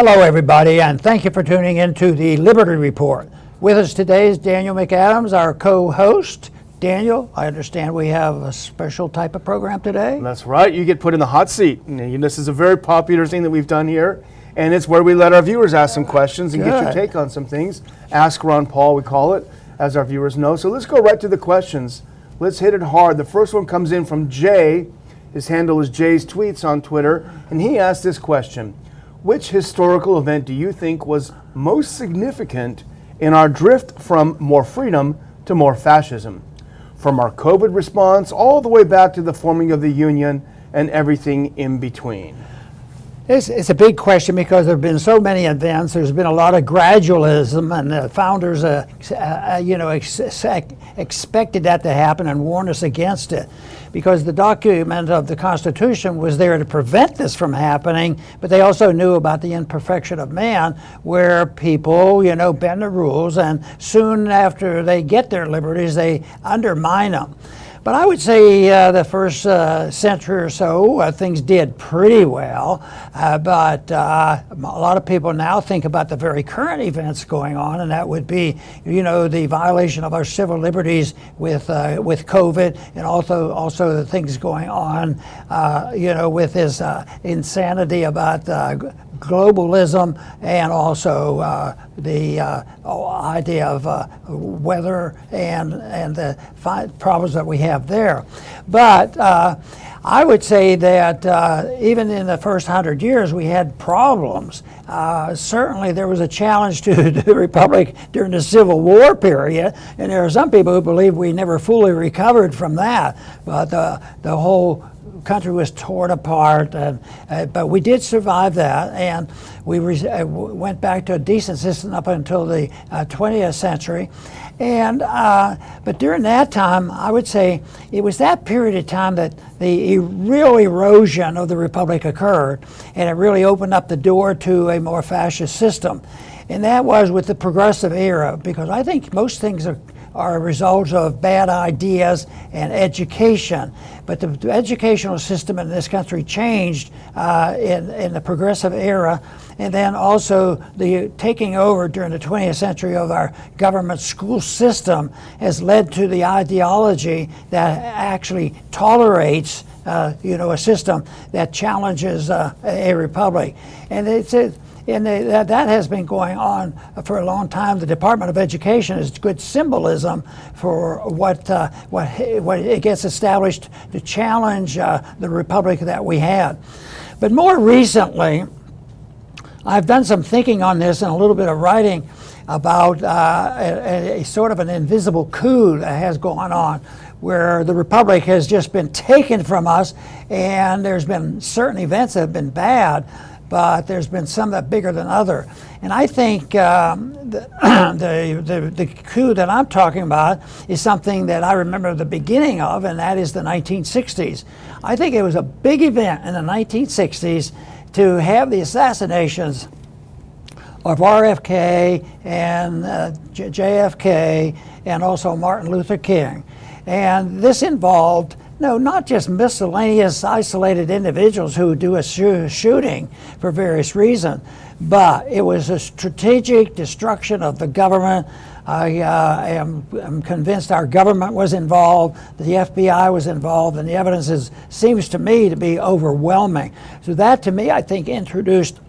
Hello, everybody, and thank you for tuning in to the Liberty Report. With us today is Daniel McAdams, our co-host. Daniel, I understand we have a special type of program today. That's right. You get put in the hot seat. And this is a very popular thing that we've done here, and it's where we let our viewers ask some questions and get your take on some things. Ask Ron Paul, we call it, as our viewers know. So let's go right to the questions. Let's hit it hard. The first one comes in from Jay. His handle is Jay's Tweets on Twitter, and he asked this question. Which historical event do you think was most significant in our drift from more freedom to more fascism? From our COVID response all the way back to the forming of the Union and everything in between. It's a big question because there have been so many events. There's been a lot of gradualism, and the founders, expected that to happen and warned us against it, because the document of the Constitution was there to prevent this from happening. But they also knew about the imperfection of man, where people, bend the rules, and soon after they get their liberties, they undermine them. But I would say the first century or so, things did pretty well. But a lot of people now think about the very current events going on, and that would be, the violation of our civil liberties with COVID, and also the things going on, with this insanity about globalism, and also the idea of weather and the problems that we have there. But I would say that even in the first 100 years we had problems. Certainly there was a challenge to the Republic during the Civil War period, and there are some people who believe we never fully recovered from that. But the whole country was torn apart, but we did survive that, and we went back to a decent system up until the 20th century. And but during that time, I would say it was that period of time that the real erosion of the Republic occurred, and it really opened up the door to a more fascist system. And that was with the progressive era, because I think most things are a result of bad ideas and education. But the educational system in this country changed in the progressive era, and then also the taking over during the 20th century of our government school system has led to the ideology that actually tolerates a system that challenges a republic. And that has been going on for a long time. The Department of Education is good symbolism for what it gets established to challenge the republic that we had. But more recently, I've done some thinking on this and a little bit of writing about a sort of an invisible coup that has gone on, where the republic has just been taken from us, and there's been certain events that have been bad, but there's been some that are bigger than other. And I think the coup that I'm talking about is something that I remember the beginning of, and that is the 1960s. I think it was a big event in the 1960s to have the assassinations of RFK and JFK, and also Martin Luther King. And this involved not just miscellaneous isolated individuals who do a shooting for various reasons, but it was a strategic destruction of the government. I am convinced our government was involved, the FBI was involved, and the evidence seems to me to be overwhelming. So that, to me, I think introduced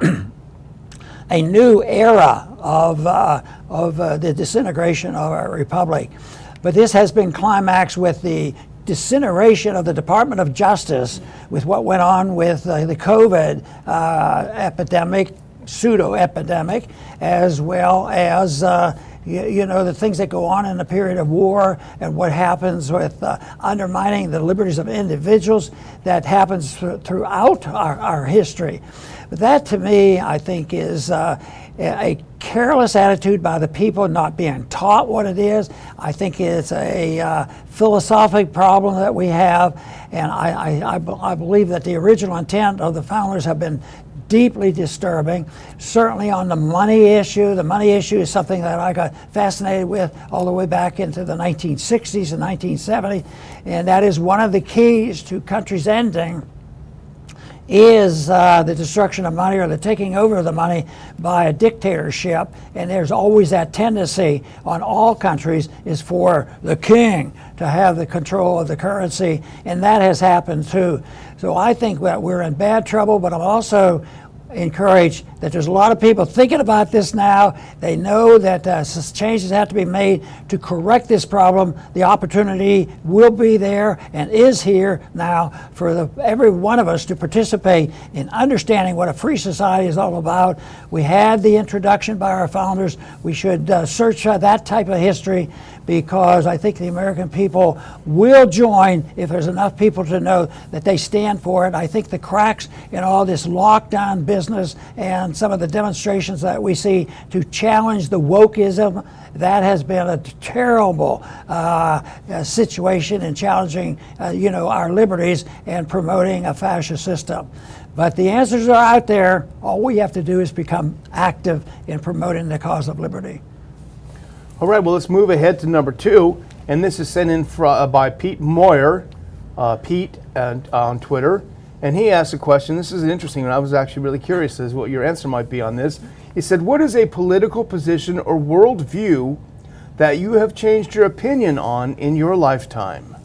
a new era of the disintegration of our republic. But this has been climaxed with the disintegration of the Department of Justice, with what went on with the COVID epidemic, pseudo-epidemic, as well as the things that go on in the period of war, and what happens with undermining the liberties of individuals that happens throughout our history. But that, to me, I think is a careless attitude by the people, not being taught what it is. I think it's a philosophic problem that we have, and I believe that the original intent of the founders have been deeply disturbing. Certainly on the money issue. The money issue is something that I got fascinated with all the way back into the 1960s and 1970s, and that is one of the keys to countries ending is the destruction of money or the taking over of the money by a dictatorship. And there's always that tendency on all countries is for the king to have the control of the currency, and that has happened too. So I think that we're in bad trouble, but I'm also encouraged that there's a lot of people thinking about this now. They know that changes have to be made to correct this problem. The opportunity will be there and is here now for every one of us to participate in understanding what a free society is all about. We had the introduction by our founders. We should search that type of history, because I think the American people will join if there's enough people to know that they stand for it. I think the cracks in all this lockdown business and some of the demonstrations that we see to challenge the wokeism, that has been a terrible situation in challenging our liberties and promoting a fascist system. But the answers are out there. All we have to do is become active in promoting the cause of liberty. All right, well, let's move ahead to number 2, and this is sent in by Pete Moyer, Pete on Twitter, and he asked a question. This is interesting, and I was actually really curious as what your answer might be on this. He said, what is a political position or worldview that you have changed your opinion on in your lifetime?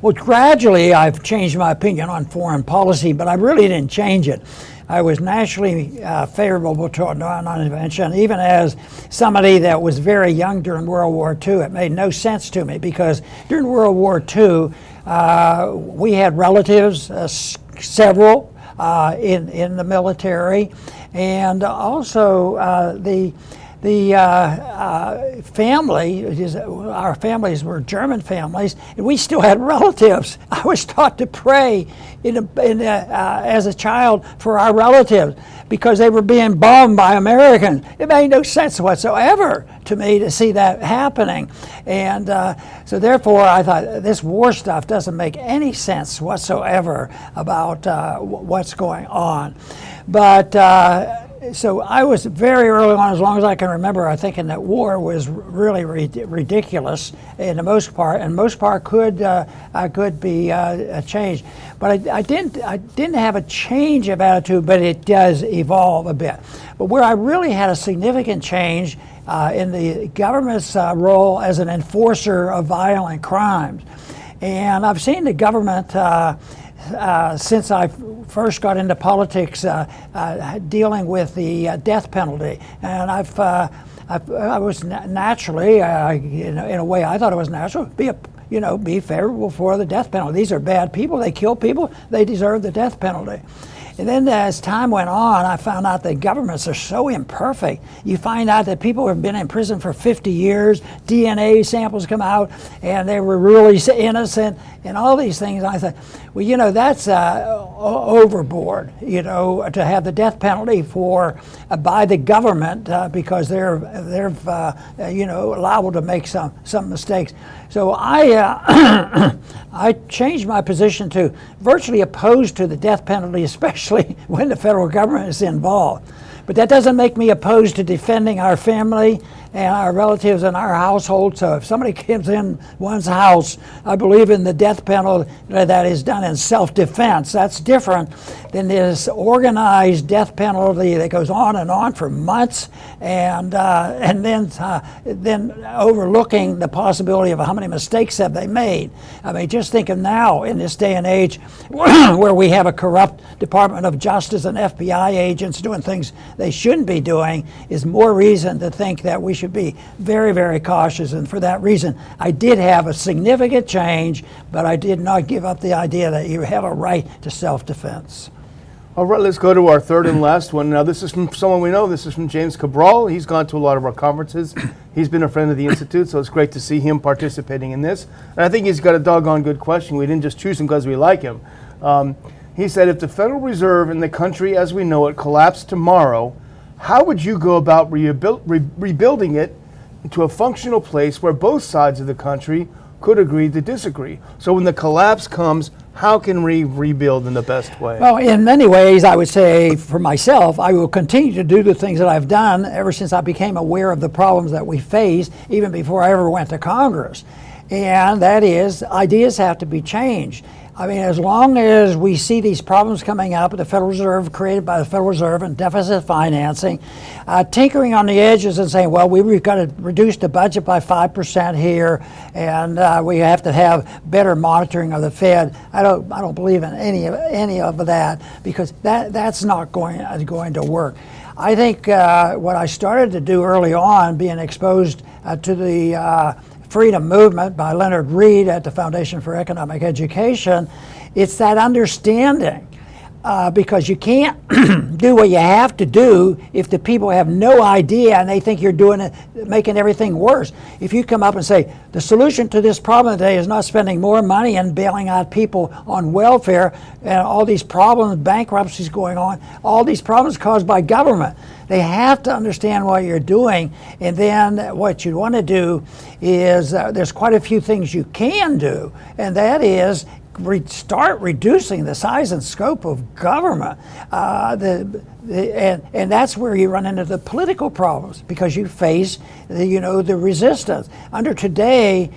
Well, gradually I've changed my opinion on foreign policy, but I really didn't change it. I was naturally favorable to non-intervention, even as somebody that was very young during World War II. It made no sense to me, because during World War II, we had relatives, several, in the military, and also the family, our families were German families, and we still had relatives. I was taught to pray as a child for our relatives because they were being bombed by Americans. It made no sense whatsoever to me to see that happening. And so therefore I thought this war stuff doesn't make any sense whatsoever about what's going on. But so I was very early on, as long as I can remember, thinking that war was really ridiculous in the most part, and most part could be changed. But I didn't have a change of attitude, but it does evolve a bit. But where I really had a significant change in the government's role as an enforcer of violent crimes, and I've seen the government since I first got into politics, dealing with the death penalty, and I was naturally, in a way, I thought it was natural, be favorable for the death penalty. These are bad people. They kill people. They deserve the death penalty. And then as time went on, I found out that governments are so imperfect. You find out that people have been in prison for 50 years, DNA samples come out, and they were really innocent, and all these things. And I thought, well, that's overboard, to have the death penalty by the government because they're liable to make some mistakes. So I changed my position to virtually opposed to the death penalty, especially when the federal government is involved. But that doesn't make me opposed to defending our family and our relatives and our household. So if somebody comes in one's house, I believe in the death penalty that is done in self-defense. That's different than this organized death penalty that goes on for months, and then overlooking the possibility of how many mistakes have they made. I mean, just think of now in this day and age where we have a corrupt Department of Justice and FBI agents doing things they shouldn't be doing, is more reason to think that we should be very, very cautious. And for that reason, I did have a significant change, but I did not give up the idea that you have a right to self-defense. All right, let's go to our third and last one. Now, this is from someone we know. This is from James Cabral. He's gone to a lot of our conferences. He's been a friend of the Institute, so it's great to see him participating in this. And I think he's got a doggone good question. We didn't just choose him because we like him. He said, if the Federal Reserve in the country as we know it collapsed tomorrow, how would you go about rebuilding it into a functional place where both sides of the country could agree to disagree? So when the collapse comes, how can we rebuild in the best way? Well, in many ways, I would say for myself, I will continue to do the things that I've done ever since I became aware of the problems that we face, even before I ever went to Congress. and that is ideas have to be changed. I mean, as long as we see these problems coming up at the Federal Reserve, created by the Federal Reserve and deficit financing, tinkering on the edges and saying, well, we've got to reduce the budget by 5% here, and we have to have better monitoring of the Fed. I don't believe in any of that, because that's not going to work. I think what I started to do early on, being exposed to the Freedom Movement by Leonard Read at the Foundation for Economic Education, it's that understanding, because you can't do what you have to do if the people have no idea and they think you're doing it, making everything worse. If you come up and say, the solution to this problem today is not spending more money and bailing out people on welfare and all these problems, bankruptcies going on, all these problems caused by government. They have to understand what you're doing, and then what you want to do is, there's quite a few things you can do, and that is start reducing the size and scope of government. And that's where you run into the political problems, because you face the resistance. Under today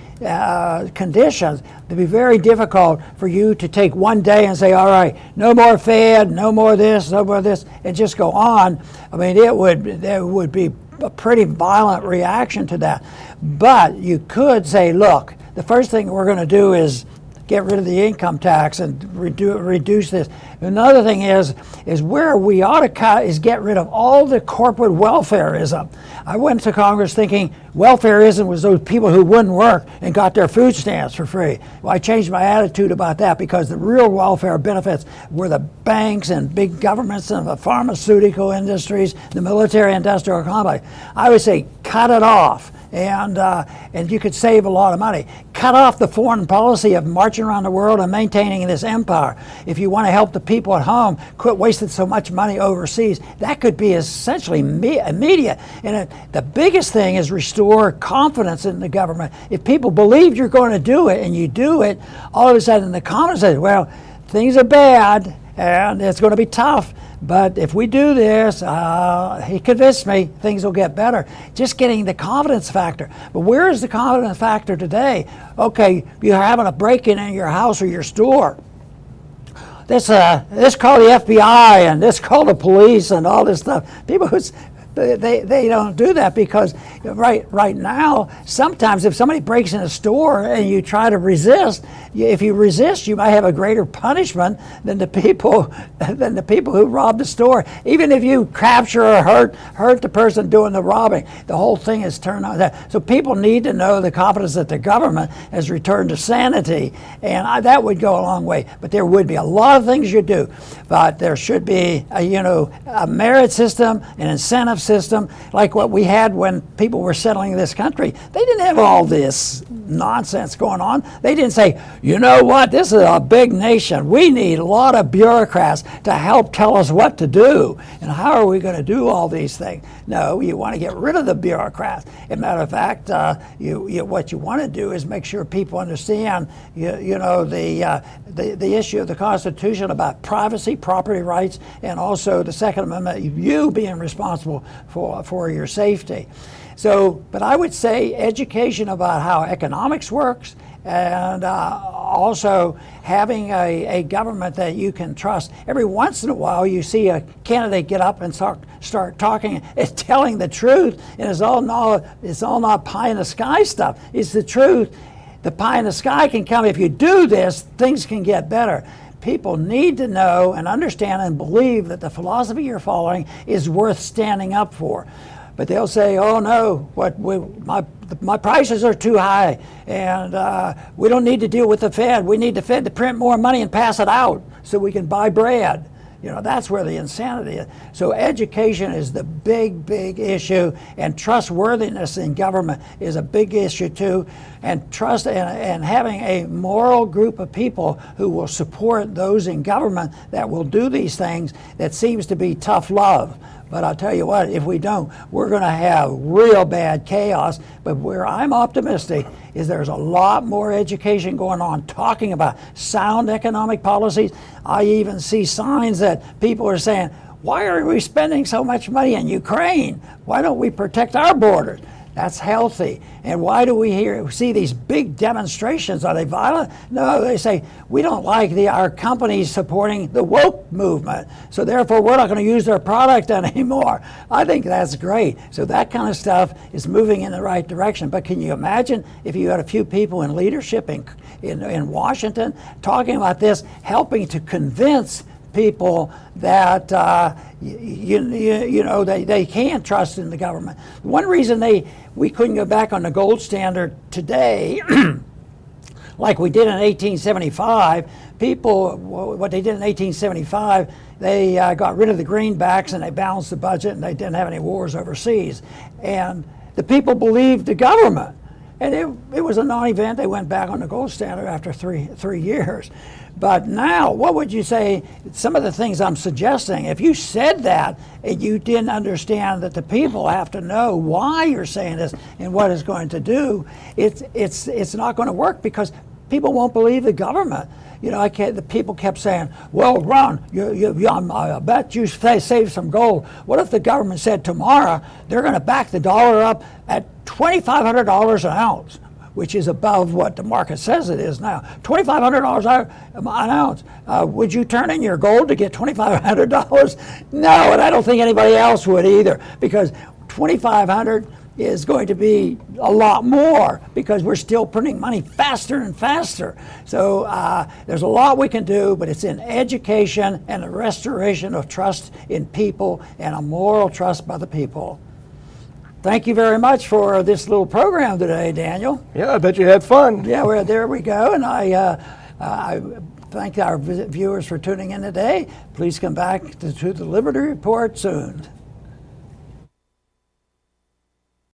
conditions, it'd be very difficult for you to take one day and say, all right, no more Fed, no more this, no more this, and just go on. I mean, there would be a pretty violent reaction to that. But you could say, look, the first thing we're going to do is get rid of the income tax and reduce this. Another thing is where we ought to cut is get rid of all the corporate welfareism. I went to Congress thinking welfareism was those people who wouldn't work and got their food stamps for free. Well, I changed my attitude about that, because the real welfare benefits were the banks and big governments and the pharmaceutical industries, the military industrial complex. I would say cut it off. And you could save a lot of money. Cut off the foreign policy of marching around the world and maintaining this empire. If you want to help the people at home, quit wasting so much money overseas. That could be essentially immediate. And the biggest thing is restore confidence in the government. If people believe you're going to do it and you do it, all of a sudden the common says, well, things are bad and it's going to be tough, but if we do this, he convinced me, things will get better. Just getting the confidence factor. But where is the confidence factor today? Okay, you're having a break-in in your house or your store. This call the FBI and this call the police and all this stuff. People they don't do that, because right now, sometimes if somebody breaks in a store and you try to resist, if you resist, you might have a greater punishment than the people who robbed the store. Even if you capture or hurt the person doing the robbing, the whole thing is turned on that. So people need to know the confidence that the government has returned to sanity, and that would go a long way. But there would be a lot of things you do, but there should be a merit system, an incentive system, like what we had when people were settling this country. They didn't have all this nonsense going on. They didn't say, you know what, this is a big nation. We need a lot of bureaucrats to help tell us what to do. And how are we going to do all these things? No, you want to get rid of the bureaucrats. As a matter of fact, what you want to do is make sure people understand the issue of the Constitution about privacy, property rights, and also the Second Amendment, you being responsible for your safety. So, but I would say education about how economics works, and also having a government that you can trust. Every once in a while you see a candidate get up and start talking and telling the truth, and it's all not pie in the sky stuff. It's the truth. The pie in the sky can come. If you do this, things can get better. People need to know and understand and believe that the philosophy you're following is worth standing up for. But they'll say, oh no, my prices are too high, and we don't need to deal with the Fed. We need the Fed to print more money and pass it out so we can buy bread. That's where the insanity is. So education is the big issue, and trustworthiness in government is a big issue too, and trust and having a moral group of people who will support those in government that will do these things. That seems to be tough love. But I'll tell you what, if we don't, we're going to have real bad chaos. But where I'm optimistic is there's a lot more education going on, talking about sound economic policies. I even see signs that people are saying, why are we spending so much money in Ukraine? Why don't we protect our borders? That's healthy. And why do we see these big demonstrations? Are they violent? No, they say, we don't like our companies supporting the woke movement, so therefore we're not going to use their product anymore. I think that's great. So that kind of stuff is moving in the right direction. But can you imagine if you had a few people in leadership in Washington talking about this, helping to convince people that they can't trust in the government. One reason we couldn't go back on the gold standard today, like we did in 1875, what they did in 1875, they got rid of the greenbacks and they balanced the budget and they didn't have any wars overseas. And the people believed the government. And it was a non-event. They went back on the gold standard after three years. But now, what would you say, some of the things I'm suggesting, if you said that and you didn't understand that the people have to know why you're saying this and what it's going to do, it's not going to work because people won't believe the government. The people kept saying, well, Ron, I bet you save some gold. What if the government said tomorrow they're going to back the dollar up at $2,500 an ounce, which is above what the market says it is now. $2,500 an ounce. Would you turn in your gold to get $2,500? No, and I don't think anybody else would either, because $2,500 is going to be a lot more because we're still printing money faster and faster. So there's a lot we can do, but it's in education and the restoration of trust in people and a moral trust by the people. Thank you very much for this little program today, Daniel. Yeah, I bet you had fun. Yeah, there we go. And I thank our viewers for tuning in today. Please come back to the Liberty Report soon.